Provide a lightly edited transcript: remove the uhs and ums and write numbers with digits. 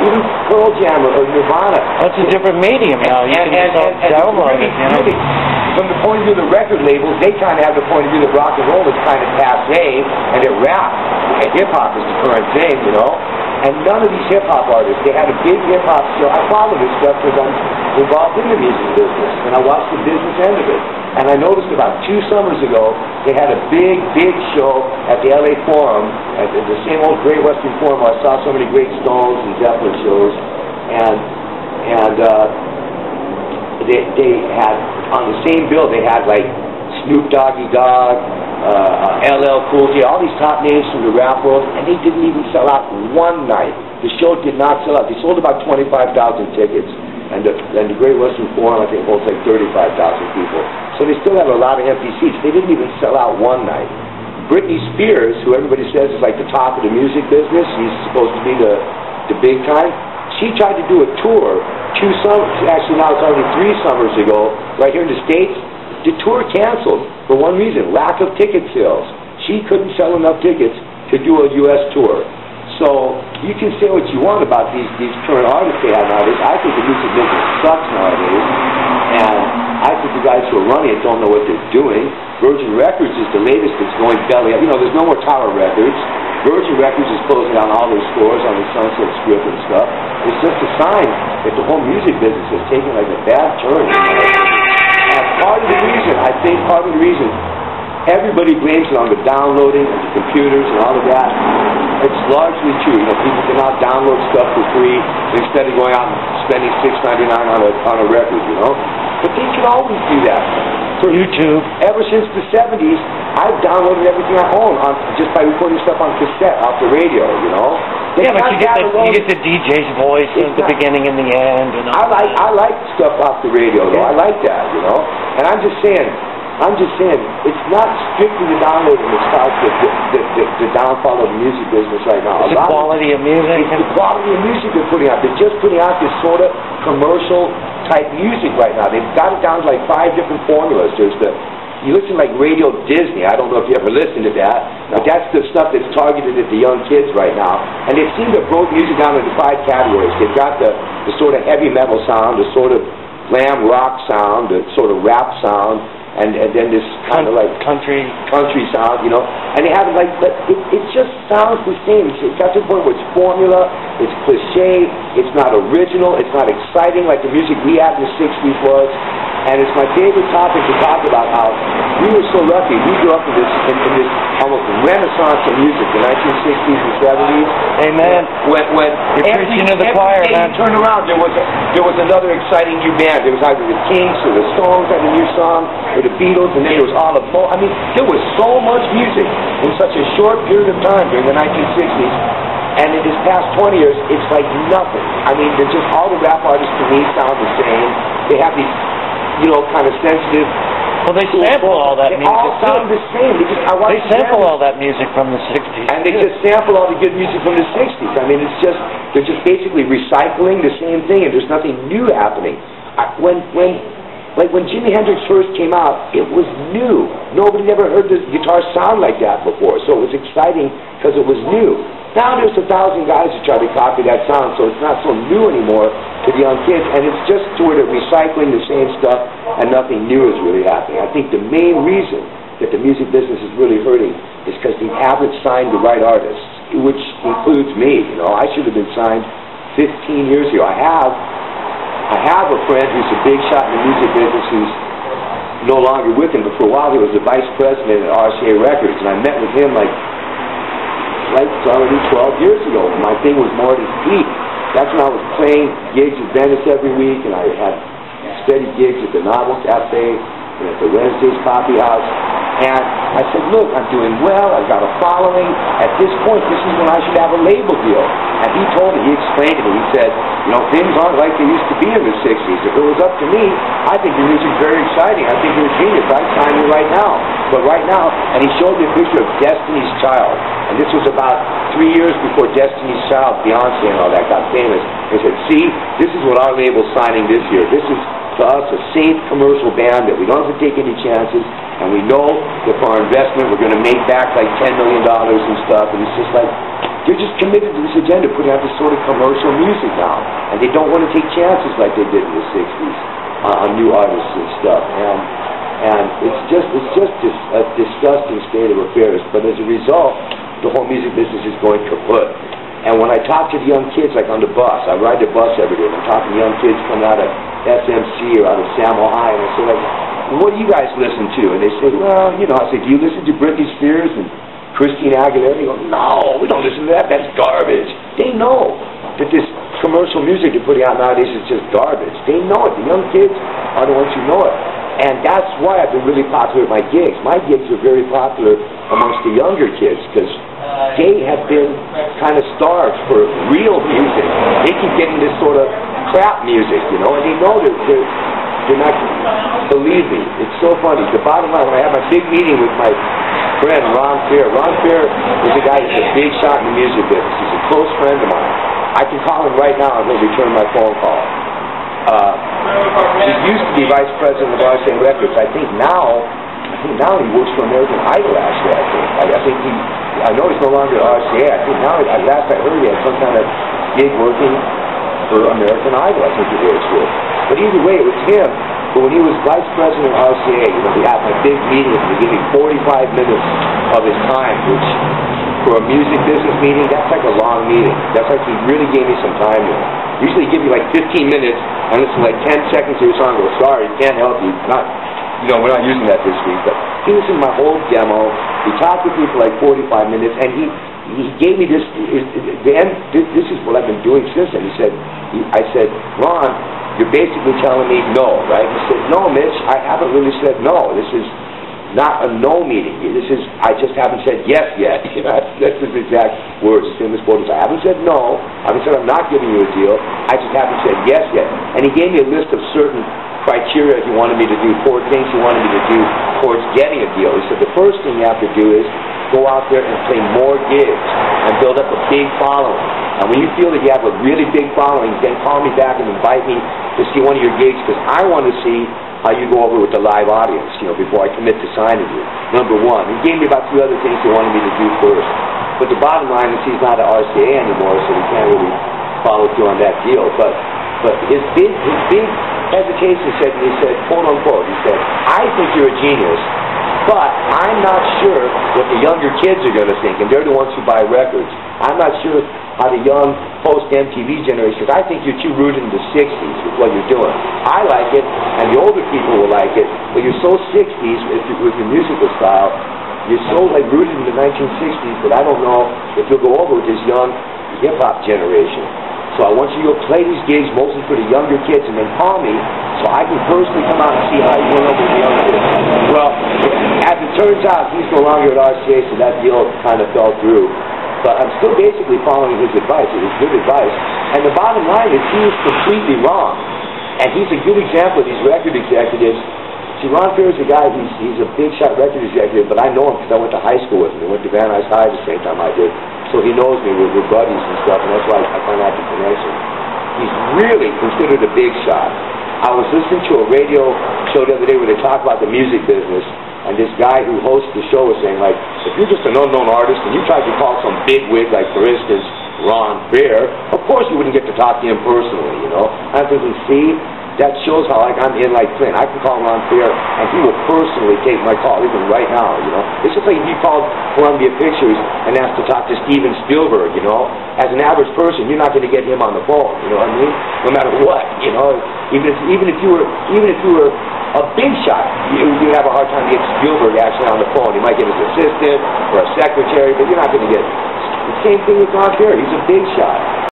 even Pearl Jam or Nirvana. That's a different medium now. You can download it, you know. From the point of view of the record labels, they kind of have the point of view that rock and roll is kind of passé, and that rap and hip-hop is the current thing, you know. And none of these hip-hop artists, they had a big hip-hop show. I follow this stuff because I'm involved in the music business, and I watch the business end of it. And I noticed about 2 summers ago, they had a big show at the LA Forum, at the same old Great Western Forum where I saw so many great Stones and Zeppelin shows. And they had, on the same bill, they had like Snoop Doggy Dogg, LL Cool J, all these top names from the rap world, and they didn't even sell out one night. The show did not sell out. They sold about 25,000 tickets, and the Great Western Forum, I think, holds like 35,000 people. So they still have a lot of empty seats. They didn't even sell out one night. Britney Spears, who everybody says is like the top of the music business, she's supposed to be the big time, she tried to do a tour 2 summers, actually now it's already 3 summers ago, right here in the States. The tour canceled for one reason, lack of ticket sales. She couldn't sell enough tickets to do a U.S. tour. So you can say what you want about these current artists they have nowadays. I think the music business sucks nowadays, and I think the guys who are running it don't know what they're doing. Virgin Records is the latest that's going belly up. You know, there's no more Tower Records. Virgin Records is closing down all their stores on the Sunset Strip and stuff. It's just a sign that the whole music business is taking like a bad turn. And part of the reason, everybody blames it on the downloading and the computers and all of that. It's largely true. You know, people can now download stuff for free instead of going out and spending $6.99 on a record, you know. But they can always do that. For YouTube. Ever since the 70s, I've downloaded everything I own just by recording stuff on cassette off the radio, you know. Yeah, but you get the DJ's voice at the beginning and the end, you know. I like stuff off the radio, though. I like that, you know. And I'm just saying, it's not strictly the downloading that starts the downfall of the music business right now. It's the quality of music. It's the quality of music they're putting out. They're just putting out this sort of commercial-type music right now. They've got it down to like 5 different formulas. There's you listen to like Radio Disney. I don't know if you ever listened to that, but that's the stuff that's targeted at the young kids right now. And they seem to have broke music down into 5 categories. They've got the sort of heavy metal sound, the sort of glam rock sound, the sort of rap sound, and then this kind of like country sound, you know. And they have it like, but it just sounds the same. It's got to the point where it's formula, it's cliche, it's not original, it's not exciting like the music we had in the 60s was. And it's my favorite topic to talk about how we were so lucky. We grew up in this almost renaissance of music, the 1960s and 70s. Amen. When you're preaching to the choir, man. You turn around, there was another exciting new band. There was either the Kinks or the Stones had a new song, or the Beatles, and then there was all of I mean, there was so much music in such a short period of time during the 1960s. And in this past 20 years, it's like nothing. I mean, they're just all the rap artists to me sound the same. They have these, you know, kind of sensitive. Well, they sample all that music. They all sound the same. They sample all that music from the 60s. And they just sample all the good music from the 60s. I mean, they're just basically recycling the same thing, and there's nothing new happening. When Jimi Hendrix first came out, it was new. Nobody ever heard the guitar sound like that before, so it was exciting because it was new. Now there's 1,000 guys who try to copy that sound, so it's not so new anymore to the young kids, and it's just sort of recycling the same stuff, and nothing new is really happening. I think the main reason that the music business is really hurting is because they haven't signed the right artists, which includes me. You know, I should have been signed 15 years ago. I have a friend who's a big shot in the music business who's no longer with him, but for a while he was the vice president at RCA Records, and I met with him like already 12 years ago. My thing was more at its peak. That's when I was playing gigs in Venice every week, and I had steady gigs at the Novel Cafe and at the Wednesday's Coffee House. And I said, look, I'm doing well, I've got a following. At this point, this is when I should have a label deal. And he explained to me, he said, you know, things aren't like they used to be in the 60s. If it was up to me, I think your music's very exciting. I think you're a genius. I'd sign you right now. But right now, and he showed me a picture of Destiny's Child. And this was about 3 years before Destiny's Child, Beyonce and all that got famous. He said, see, this is what our label's signing this year. This is, to us, a safe commercial band that we don't have to take any chances, and we know that for our investment we're going to make back like $10 million and stuff, and it's just like, they're just committed to this agenda, putting out this sort of commercial music now, and they don't want to take chances like they did in the '60s on new artists and stuff. And it's just a disgusting state of affairs. But as a result, the whole music business is going kaput. And when I talk to the young kids, like on the bus, I ride the bus every day, and I'm talking to young kids coming out of SMC or out of Samo High, and I say, like, what do you guys listen to? And they say, well, you know, I say, do you listen to Britney Spears and Christina Aguilera? They go, no, we don't listen to that. That's garbage. They know that this commercial music they're putting out nowadays is just garbage. They know it. The young kids are the ones who know it. And that's why I've been really popular at my gigs. My gigs are very popular amongst the younger kids because they have been kind of starved for real music. They keep getting this sort of crap music, you know, and they know they're not, believe me, it's so funny. The bottom line, when I had my big meeting with my friend Ron Fair is a guy who's a big shot in the music business. He's a close friend of mine. I can call him right now and he'll return my phone call. He used to be vice president of RCA Records. I think now he works for American Idol, actually, I know he's no longer at RCA. I think now, last I heard, he had some kind of gig working for American Idol, I think he works with. But either way, it was him. But when he was vice president of RCA, you know, we had my big meeting, and he gave me 45 minutes of his time, which for a music business meeting, that's like a long meeting. That's like he really gave me some time there. Usually he'd give me like 15 minutes and listen like 10 seconds to your song and go, sorry, can't help you. We're not using that this week. But he listened to my whole demo. He talked with me for like 45 minutes, and he gave me this. This is what I've been doing since then. I said, Ron, you're basically telling me no, right? He said, no, Mitch, I haven't really said no. This is not a no meeting. I just haven't said yes yet. That's his exact words. His famous quote is, I haven't said no. I haven't said I'm not giving you a deal. I just haven't said yes yet. And he gave me a list of certain criteria he wanted me to do, 4 things he wanted me to do towards getting a deal. He said the first thing you have to do is go out there and play more gigs and build up a big following. And when you feel that you have a really big following, then call me back and invite me to see one of your gigs, because I want to see how you go over with the live audience, before I commit to signing you. Number 1. He gave me about 2 other things he wanted me to do first. But the bottom line is he's not at RCA anymore, so we can't really follow through on that deal. But his big hesitation he said, quote unquote, he said, I think you're a genius, but I'm not sure what the younger kids are going to think, and they're the ones who buy records. I'm not sure how the young post-MTV generation, I think you're too rooted in the 60s with what you're doing. I like it, and the older people will like it, but you're so 60s with your musical style, you're so rooted in the 1960s that I don't know if you'll go over with this young hip-hop generation. So I want you to go play these gigs mostly for the younger kids, and then call me so I can personally come out and see how you're going over with the younger kids. Well, as it turns out, he's no longer at RCA, so that deal kind of fell through. But I'm still basically following his advice. It was good advice. And the bottom line is he is completely wrong. And he's a good example of these record executives. See, Ron Fair is a guy, he's a big shot record executive, but I know him because I went to high school with him. We went to Van Nuys High the same time I did. So he knows me. We're buddies and stuff, and that's why I find out the connection. He's really considered a big shot. I was listening to a radio show the other day where they talk about the music business, and this guy who hosts the show was saying, if you're just an unknown artist and you tried to call some big wig, like, for instance, Ron Fair, of course you wouldn't get to talk to him personally, I'm thinking, see, that shows how I'm in like Clint. I can call Ron Fair, and he will personally take my call, even right now, It's just like if you called Columbia Pictures and asked to talk to Steven Spielberg, As an average person, you're not going to get him on the phone, you know what I mean? No matter what, Even if you were a big shot, you'd have a hard time to get Spielberg actually on the phone. You might get his assistant or a secretary, but you're not going to get the same thing with Ron Fair. He's a big shot.